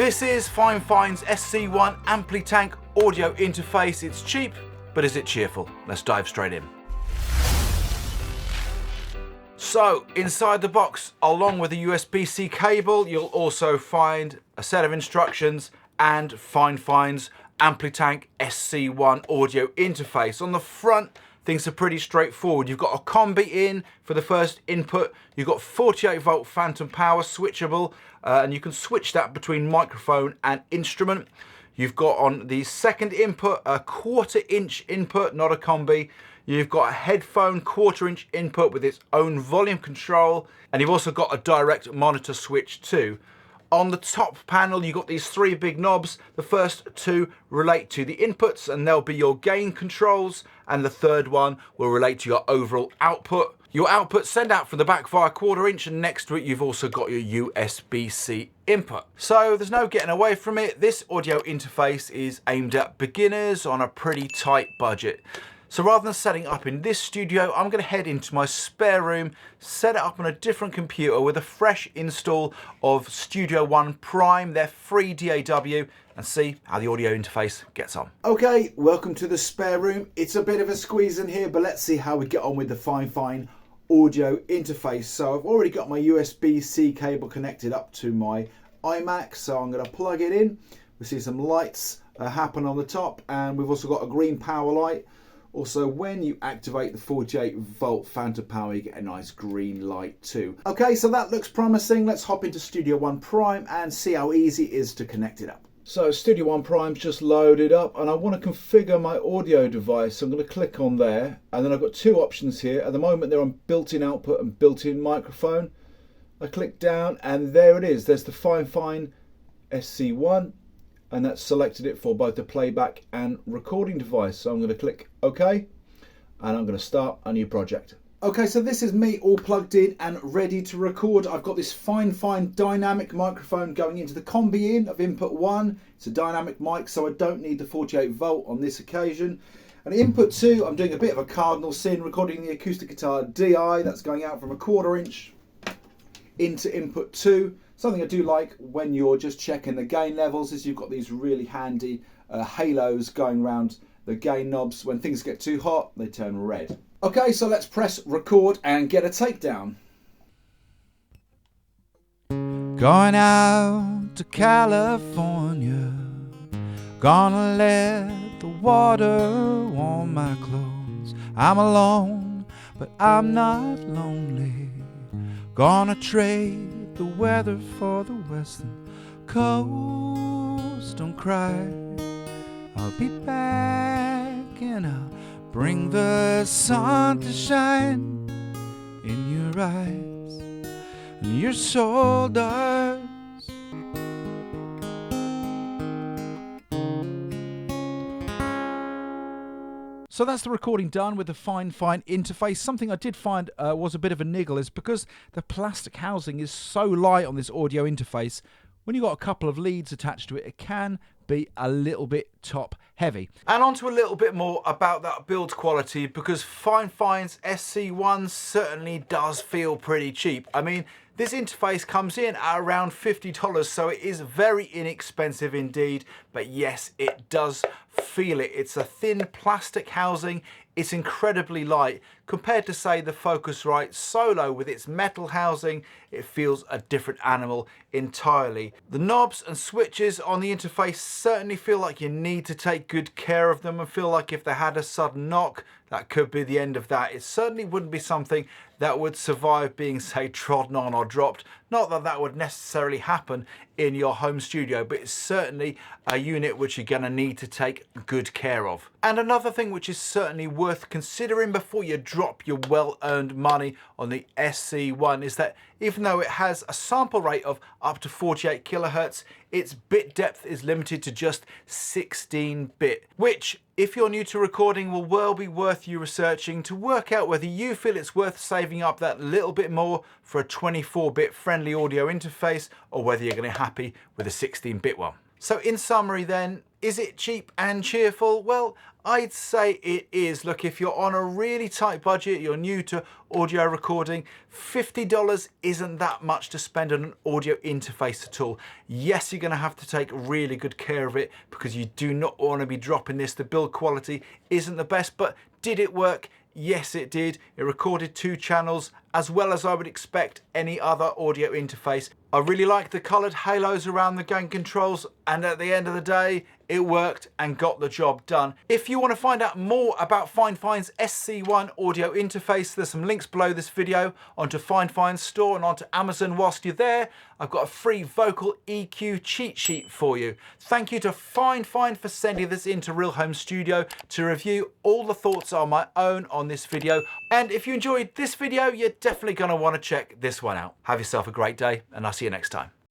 This is FIFINE's SC1 Amplitank audio interface. It's cheap, but is it cheerful? Let's dive straight in. So, inside the box, along with a USB-C cable, you'll also find a set of instructions and FIFINE's Amplitank SC1 audio interface. On the front, things are pretty straightforward. You've got a combi in for the first input. You've got 48 volt phantom power switchable, and you can switch that between microphone and instrument. You've got on the second input a 1/4 inch input, not a combi. You've got a headphone 1/4 inch input with its own volume control, and you've also got a direct monitor switch too. On the top panel, you've got these 3 big knobs. The first 2 relate to the inputs, and they'll be your gain controls, and the third one will relate to your overall output. Your output send out from the back via 1/4 inch, and next to it you've also got your USB-C input. So there's no getting away from it. This audio interface is aimed at beginners on a pretty tight budget. So rather than setting up in this studio, I'm going to head into my spare room, set it up on a different computer with a fresh install of Studio One Prime, their free DAW, and see how the audio interface gets on. Okay, welcome to the spare room. It's a bit of a squeeze in here, but let's see how we get on with the FIFINE audio interface. So I've already got my USB-C cable connected up to my iMac, so I'm going to plug it in. We see some lights happen on the top, and we've also got a green power light. Also, when you activate the 48 volt phantom power, you get a nice green light too. Okay, so that looks promising. Let's hop into Studio One Prime and see how easy it is to connect it up. So Studio One Prime's just loaded up, and I want to configure my audio device. So I'm going to click on there, and then I've got 2 options here. At the moment they're on built-in output and built-in microphone. I click down, and there it is. There's the FIFINE SC1. And that's selected it for both the playback and recording device. So I'm going to click OK, and I'm going to start a new project. Okay, so this is me all plugged in and ready to record. I've got this FIFINE dynamic microphone going into the combi in of input 1. It's a dynamic mic, so I don't need the 48 volt on this occasion. And input 2, I'm doing a bit of a cardinal sin, recording the acoustic guitar DI. That's going out from a 1/4 inch into input 2. Something I do like when you're just checking the gain levels is you've got these really handy halos going around the gain knobs. When things get too hot, they turn red. Okay, so let's press record and get a takedown. Going out to California, gonna let the water warm my clothes. I'm alone, but I'm not lonely. Gonna trade the weather for the western coast. Don't cry, I'll be back, and I'll bring the sun to shine in your eyes, and your soul does. So that's the recording done with the FIFINE interface. Something I did find was a bit of a niggle is because the plastic housing is so light on this audio interface, when you've got a couple of leads attached to it, it can be a little bit top heavy. And on to a little bit more about that build quality, because FIFINE's SC1 certainly does feel pretty cheap. I mean, this interface comes in at around $50, so it is very inexpensive indeed, but yes, it does feel it. It's a thin plastic housing, it's incredibly light. Compared to, say, the Focusrite Solo with its metal housing, it feels a different animal entirely. The knobs and switches on the interface certainly feel like you need to take good care of them, and feel like if they had a sudden knock, that could be the end of that. It certainly wouldn't be something that would survive being, say, trodden on or dropped. Not that that would necessarily happen in your home studio, but it's certainly a unit which you're going to need to take good care of. And another thing which is certainly worth considering before you drop your well-earned money on the SC1 is that even though it has a sample rate of up to 48 kilohertz, its bit depth is limited to just 16-bit, which, if you're new to recording, will well be worth you researching to work out whether you feel it's worth saving up that little bit more for a 24-bit friendly audio interface, or whether you're going to be happy with a 16-bit one. So in summary then, is it cheap and cheerful? Well, I'd say it is. Look, if you're on a really tight budget, you're new to audio recording, $50 isn't that much to spend on an audio interface at all. Yes, you're going to have to take really good care of it because you do not want to be dropping this. The build quality isn't the best, but did it work? Yes, it did. It recorded 2 channels, as well as I would expect any other audio interface. I really like the coloured halos around the gain controls, and at the end of the day, it worked and got the job done. If you want to find out more about FIFINE's SC1 audio interface, there's some links below this video onto FIFINE's store and onto Amazon. Whilst you're there, I've got a free vocal EQ cheat sheet for you. Thank you to FIFINE for sending this into Real Home Studio to review. All the thoughts are my own on this video. And if you enjoyed this video, you're definitely going to want to check this one out. Have yourself a great day, and I'll see you next time.